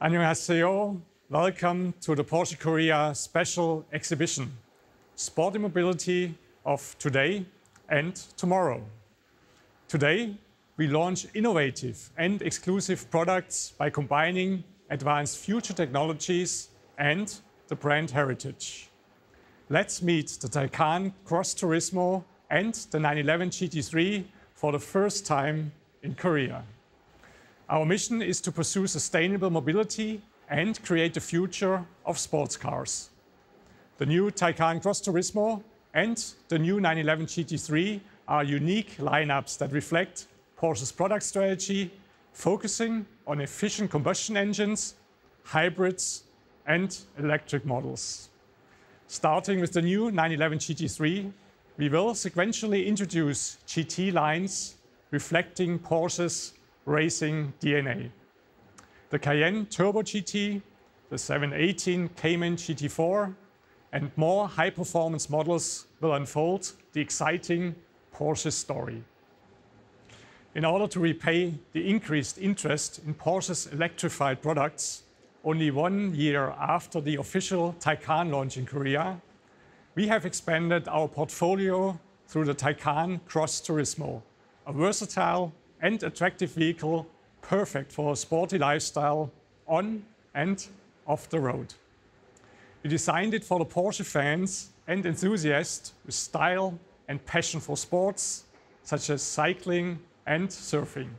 Annyeonghaseyo. Welcome to the Porsche Korea special exhibition, Sporty Mobility of Today and Tomorrow. Today, we launch innovative and exclusive products by combining advanced future technologies and the brand heritage. Let's meet the Taycan Cross Turismo and the 911 GT3 for the first time in Korea. Our mission is to pursue sustainable mobility and create the future of sports cars. The new Taycan Cross Turismo and the new 911 GT3 are unique lineups that reflect Porsche's product strategy, focusing on efficient combustion engines, hybrids, and electric models. Starting with the new 911 GT3, we will sequentially introduce GT lines reflecting Porsche's racing DNA. The Cayenne Turbo GT, the 718 Cayman GT4, and more high-performance models will unfold the exciting Porsche story. In order to repay the increased interest in Porsche's electrified products, only 1 year after the official Taycan launch in Korea, we have expanded our portfolio through the Taycan Cross Turismo, a versatile and attractive vehicle perfect for a sporty lifestyle on and off the road. We designed it for the Porsche fans and enthusiasts with style and passion for sports, such as cycling and surfing.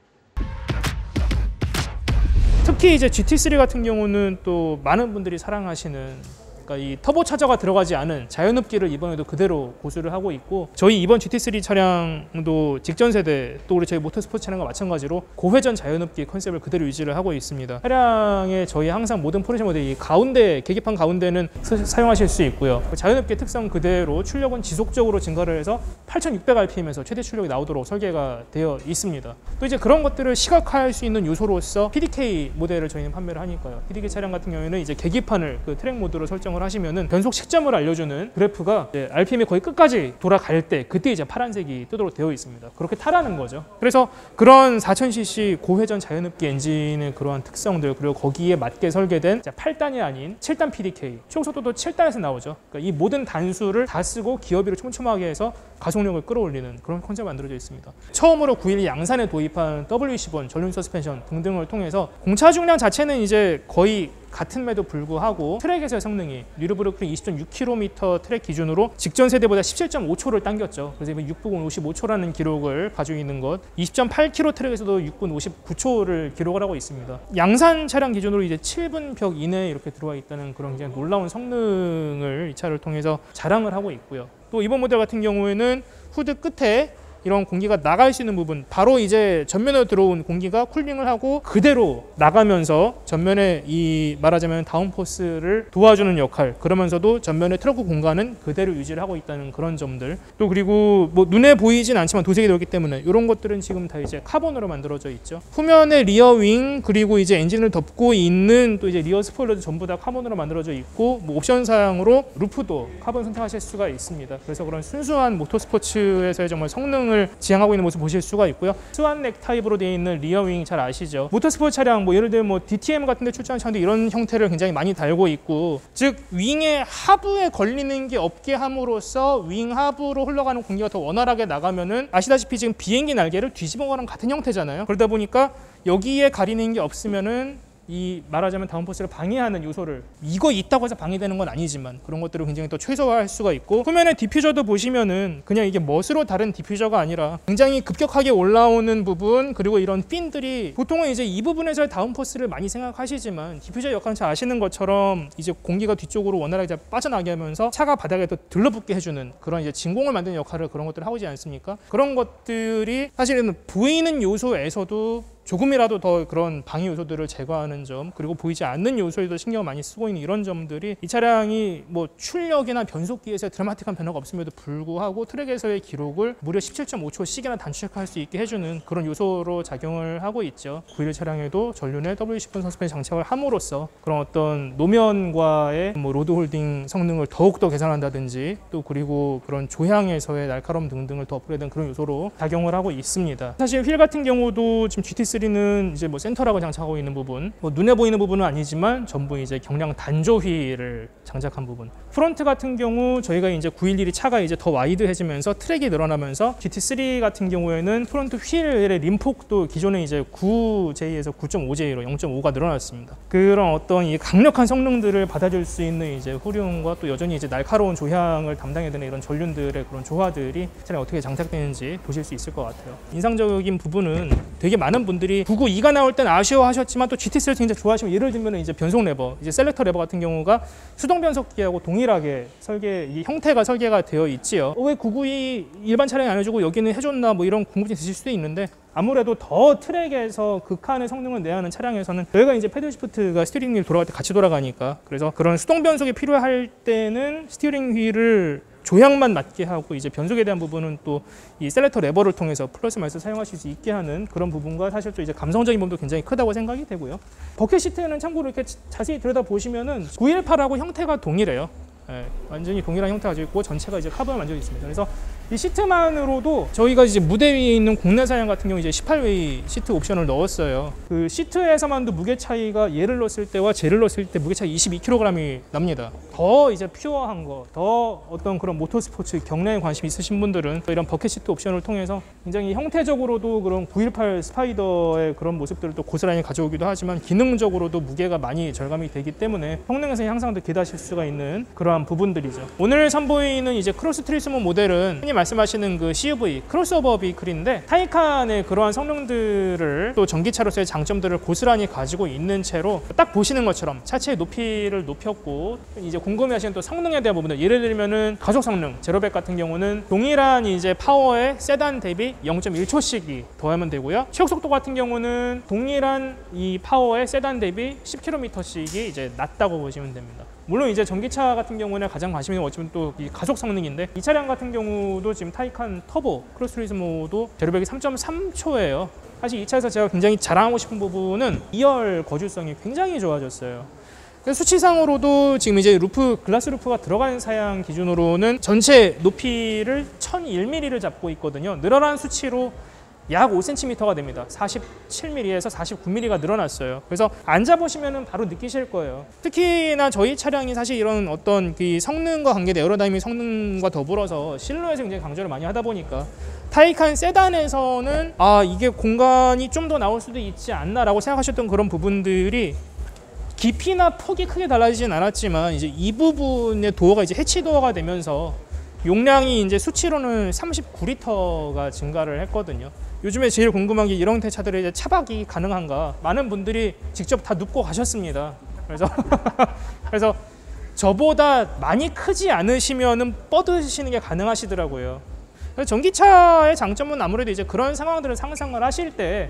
특히 이제 GT3 같은 경우는 또 많은 분들이 사랑하시는 그러니까 이 터보 차저가 들어가지 않은 자연흡기를 이번에도 그대로 고수를 하고 있고, 저희 이번 GT3 차량도 직전 세대 또 우리 저희 모터스포츠 차량과 마찬가지로 고회전 자연흡기 컨셉을 그대로 유지를 하고 있습니다. 차량에 저희 항상 모든 포르쉐 모델이 가운데 계기판 가운데는 사용하실 수 있고요. 자연흡기 특성 그대로 출력은 지속적으로 증가를 해서 8600rpm에서 최대 출력이 나오도록 설계가 되어 있습니다. 또 이제 그런 것들을 시각화할 수 있는 요소로서 PDK 모델을 저희는 판매를 하니까요. PDK 차량 같은 경우에는 이제 계기판을 그 트랙 모드로 설정을 하시면은 변속 시점을 알려주는 그래프가 RPM이 거의 끝까지 돌아갈 때 그때 이제 파란색이 뜨도록 되어 있습니다. 그렇게 타라는 거죠. 그래서 그런 4000cc 고회전 자연흡기 엔진의 그러한 특성들, 그리고 거기에 맞게 설계된 8단이 아닌 7단 PDK, 최고속도도 7단에서 나오죠. 그러니까 이 모든 단수를 다 쓰고 기어비를 촘촘하게 해서 가속력을 끌어올리는 그런 컨셉이 만들어져 있습니다. 처음으로 911 양산에 도입한 W10원 전륜 서스펜션 등등을 통해서 공차 중량 자체는 이제 거의 같음에도 불구하고 트랙에서의 성능이 뉴르부르크링 20.6km 트랙 기준으로 직전 세대보다 17.5초를 당겼죠. 그래서 이번 6분 55초라는 기록을 가지고 있는 것, 20.8km 트랙에서도 6분 59초를 기록을 하고 있습니다. 양산 차량 기준으로 이제 7분 벽 이내에 이렇게 들어와 있다는 그런 굉장히 놀라운 성능을 이 차를 통해서 자랑을 하고 있고요. 또 이번 모델 같은 경우에는 후드 끝에 이런 공기가 나갈 수 있는 부분, 바로 이제 전면으로 들어온 공기가 쿨링을 하고 그대로 나가면서 전면에 이 말하자면 다운포스를 도와주는 역할, 그러면서도 전면의 트렁크 공간은 그대로 유지를 하고 있다는 그런 점들. 또 그리고 뭐 눈에 보이진 않지만 도색이 되었기 때문에 이런 것들은 지금 다 이제 카본으로 만들어져 있죠. 후면의 리어 윙, 그리고 이제 엔진을 덮고 있는 또 이제 리어 스포일러도 전부 다 카본으로 만들어져 있고, 뭐 옵션 사양으로 루프도 카본 선택하실 수가 있습니다. 그래서 그런 순수한 모터스포츠에서의 정말 성능을 지향하고 있는 모습 보실 수가 있고요. 스완 넥 타입으로 되어 있는 리어 윙 잘 아시죠? 모터스포츠 차량, 뭐 예를 들면 뭐 DTM 같은 데 출전하는 차량도 이런 형태를 굉장히 많이 달고 있고, 즉 윙의 하부에 걸리는 게 없게 함으로써 윙 하부로 흘러가는 공기가 더 원활하게 나가면은, 아시다시피 지금 비행기 날개를 뒤집은 거랑 같은 형태잖아요. 그러다 보니까 여기에 가리는 게 없으면은 이 말하자면 다운포스를 방해하는 요소를, 이거 있다고 해서 방해되는 건 아니지만 그런 것들을 굉장히 또 최소화할 수가 있고, 후면의 디퓨저도 보시면은 그냥 이게 멋으로 다른 디퓨저가 아니라 굉장히 급격하게 올라오는 부분, 그리고 이런 핀들이 보통은 이제 이 부분에서의 다운포스를 많이 생각하시지만 디퓨저 역할은 잘 아시는 것처럼 이제 공기가 뒤쪽으로 원활하게 빠져나게 하면서 차가 바닥에 더 들러붙게 해주는 그런 이제 진공을 만드는 역할을, 그런 것들을 하고 있지 않습니까? 그런 것들이 사실은 보이는 요소에서도 조금이라도 더 그런 방해 요소들을 제거하는 점, 그리고 보이지 않는 요소에도 신경을 많이 쓰고 있는 이런 점들이 이 차량이 뭐 출력이나 변속기에서 드라마틱한 변화가 없음에도 불구하고 트랙에서의 기록을 무려 17.5초씩이나 단축할 수 있게 해주는 그런 요소로 작용을 하고 있죠. 911 차량에도 전륜에 W10번 서스펜션 장착을 함으로써 그런 어떤 노면과의 뭐 로드 홀딩 성능을 더욱더 개선한다든지, 또 그리고 그런 조향에서의 날카로움 등등을 더 업그레이드한 그런 요소로 작용을 하고 있습니다. 사실 휠 같은 경우도 지금 GT3 GT3는 이제 뭐 센터라고 장착하고 있는 부분, 뭐 눈에 보이는 부분은 아니지만 전부 이제 경량 단조 휠을 장착한 부분. 프론트 같은 경우 저희가 이제 911이 차가 이제 더 와이드해지면서 트랙이 늘어나면서 GT3 같은 경우에는 프론트 휠의 림폭도 기존에 이제 9J에서 9.5J로 0.5가 늘어났습니다. 그런 어떤 이 강력한 성능들을 받아줄 수 있는 이제 후륜과 또 여전히 이제 날카로운 조향을 담당해야 되는 이런 전륜들의 그런 조화들이 차량에 어떻게 장착되는지 보실 수 있을 것 같아요. 인상적인 부분은 되게 많은 분들이 992가 나올 땐 아쉬워하셨지만 또 GT3를 굉장히 좋아하시면, 예를 들면 이제 변속 레버, 이제 셀렉터 레버 같은 경우가 수동 변속기하고 동일하게 이 형태가 설계가 되어 있지요. 왜 992 일반 차량이 안 해주고 여기는 해줬나 뭐 이런 궁금증이 드실 수도 있는데, 아무래도 더 트랙에서 극한의 성능을 내야 하는 차량에서는 저희가 이제 패들 시프트가 스티어링 휠 돌아갈 때 같이 돌아가니까, 그래서 그런 수동 변속이 필요할 때는 스티어링 휠을 조향만 맞게 하고 이제 변속에 대한 부분은 또 이 셀렉터 레버를 통해서 플러스 마이너스 사용하실 수 있게 하는 그런 부분과 사실 또 이제 감성적인 부분도 굉장히 크다고 생각이 되고요. 버켓 시트는 참고로 이렇게 자세히 들여다보시면은 918하고 형태가 동일해요. 네, 완전히 동일한 형태가 가지고 있고 전체가 이제 카본을 만들어 있습니다. 그래서 이 시트만으로도 저희가 이제 무대 위에 있는 국내 사양 같은 경우 이제 18웨이 시트 옵션을 넣었어요. 그 시트에서만도 무게 차이가 얘를 넣었을 때와 쟤를 넣었을 때 무게 차이 22kg이 납니다. 더 이제 퓨어한 거, 더 어떤 그런 모터스포츠 경량에 관심 있으신 분들은 이런 버켓 시트 옵션을 통해서 굉장히 형태적으로도 그런 918 스파이더의 그런 모습들을 또 고스란히 가져오기도 하지만 기능적으로도 무게가 많이 절감이 되기 때문에 성능에서의 향상도 기대하실 수가 있는 그러한 부분들이죠. 오늘 선보이는 이제 크로스 트리스모 모델은 흔히 말씀하시는 그 CUV 크로스오버 비클인데, 타이칸의 그러한 성능들을 또 전기차로서의 장점들을 고스란히 가지고 있는 채로 딱 보시는 것처럼 차체의 높이를 높였고, 이제 궁금해하시는 또 성능에 대한 부분들, 예를 들면은 가속 성능 제로백 같은 경우는 동일한 이제 파워의 세단 대비 0.1초씩이 더하면 되고요. 최고 속도 같은 경우는 동일한 이 파워의 세단 대비 10km씩이 이제 낮다고 보시면 됩니다. 물론 이제 전기차 같은 경우는 가장 관심이 어쩌면 또 이 가속 성능인데, 이 차량 같은 경우도 지금 타이칸 터보 크로스 트리스모도 제로백이 3.3초예요. 사실 이 차에서 제가 굉장히 자랑하고 싶은 부분은 2열 거주성이 굉장히 좋아졌어요. 수치상으로도 지금 이제 글라스 루프가 들어간 사양 기준으로는 전체 높이를 1001mm를 잡고 있거든요. 늘어난 수치로 약 5cm가 됩니다. 47mm에서 49mm가 늘어났어요. 그래서 앉아보시면 바로 느끼실 거예요. 특히나 저희 차량이 사실 이런 어떤 그 성능과 관계된 에어로다이나믹 성능과 더불어서 실루엣을 굉장히 강조를 많이 하다 보니까, 타이칸 세단에서는 이게 공간이 좀 더 나올 수도 있지 않나 라고 생각하셨던 그런 부분들이 깊이나 폭이 크게 달라지진 않았지만, 이제 이 부분의 도어가 이제 해치 도어가 되면서 용량이 이제 수치로는 39리터가 증가를 했거든요. 요즘에 제일 궁금한 게 이런 형태 차들의 이제 차박이 가능한가, 많은 분들이 직접 다 눕고 가셨습니다. 그래서 저보다 많이 크지 않으시면은 뻗으시는 게 가능하시더라고요. 전기차의 장점은 아무래도 이제 그런 상황들을 상상을 하실 때,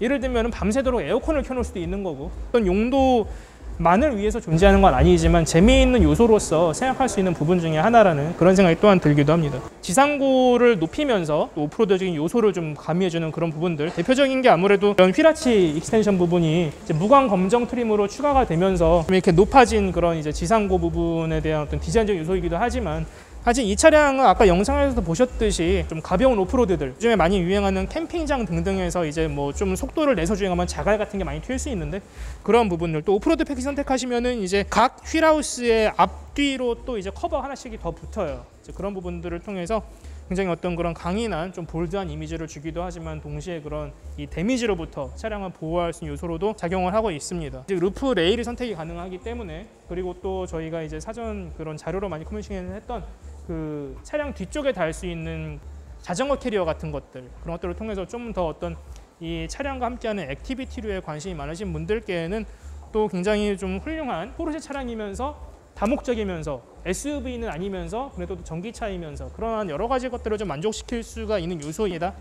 예를 들면 밤새도록 에어컨을 켜놓을 수도 있는 거고, 어떤 용도만을 위해서 존재하는 건 아니지만 재미있는 요소로서 생각할 수 있는 부분 중에 하나라는 그런 생각이 또한 들기도 합니다. 지상고를 높이면서 오프로드적인 요소를 좀 가미해주는 그런 부분들, 대표적인 게 아무래도 이런 휠아치 익스텐션 부분이 이제 무광 검정 트림으로 추가가 되면서 좀 이렇게 높아진 그런 이제 지상고 부분에 대한 어떤 디자인적 요소이기도 하지만, 사실 이 차량은 아까 영상에서도 보셨듯이 좀 가벼운 오프로드들, 요즘에 많이 유행하는 캠핑장 등등에서 이제 뭐 좀 속도를 내서 주행하면 자갈 같은 게 많이 튈 수 있는데, 그런 부분들 또 오프로드 패키지 선택하시면은 이제 각 휠하우스의 앞뒤로 또 이제 커버 하나씩이 더 붙어요. 이제 그런 부분들을 통해서 굉장히 어떤 그런 강인한 좀 볼드한 이미지를 주기도 하지만, 동시에 그런 이 데미지로부터 차량을 보호할 수 있는 요소로도 작용을 하고 있습니다. 이제 루프 레일이 선택이 가능하기 때문에, 그리고 또 저희가 이제 사전 그런 자료로 많이 커뮤니케이션을 했던 그 차량 뒤쪽에 달 수 있는 자전거 캐리어 같은 것들, 그런 것들을 통해서 좀 더 어떤 이 차량과 함께하는 액티비티류에 관심이 많으신 분들께는 또 굉장히 좀 훌륭한 포르쉐 차량이면서 다목적이면서 SUV는 아니면서 그래도 전기차이면서 그러한 여러 가지 것들을 좀 만족시킬 수가 있는 요소이다.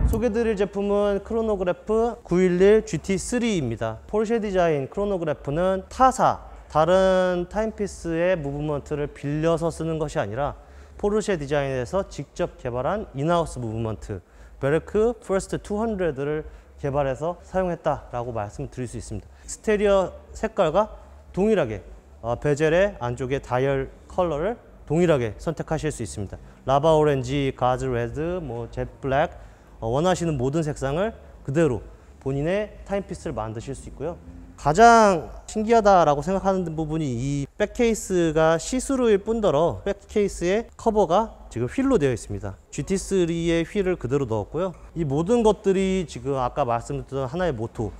소개드릴 제품은 크로노그래프 911 GT3입니다. 포르쉐 디자인 크로노그래프는 타사, 다른 타임피스의 무브먼트를 빌려서 쓰는 것이 아니라 포르쉐 디자인에서 직접 개발한 인하우스 무브먼트 베르크 퍼스트 200를 개발해서 사용했다라고 말씀드릴 수 있습니다. 스테리오 색깔과 동일하게 베젤의 안쪽에 다이얼 컬러를 동일하게 선택하실 수 있습니다. 라바 오렌지, 가즈 레드, 젯 블랙 원하시는 모든 색상을 그대로 본인의 타임피스를 만드실 수 있고요. 가장 신기하다라고 생각하는 부분이 이 백케이스가 시스루일 뿐더러 백케이스의 커버가 지금 휠로 되어 있습니다. GT3의 휠을 그대로 넣었고요. 이 모든 것들이 지금 아까 말씀드렸던 하나의 모토,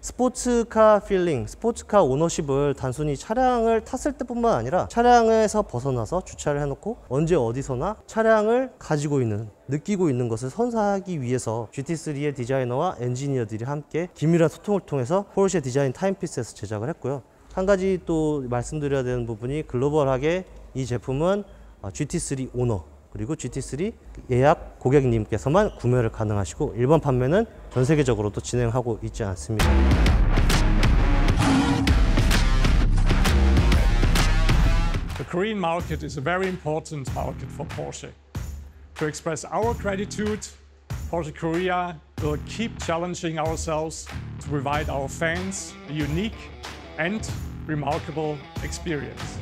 스포츠카 필링, 스포츠카 오너십을 단순히 차량을 탔을 때뿐만 아니라 차량에서 벗어나서 주차를 해놓고 언제 어디서나 차량을 가지고 있는, 느끼고 있는 것을 선사하기 위해서 GT3의 디자이너와 엔지니어들이 함께 긴밀한 소통을 통해서 포르쉐 디자인 타임피스에서 제작을 했고요. 한 가지 또 말씀드려야 되는 부분이 글로벌하게 이 제품은 GT3 오너 그리고 GT3 예약 고객님께서만 구매를 가능하시고 일반 판매는 전 세계적으로도 진행하고 있지 않습니다. The Korean market is a very important market for Porsche. To express our gratitude, Porsche Korea will keep challenging ourselves to provide our fans a unique and remarkable experience.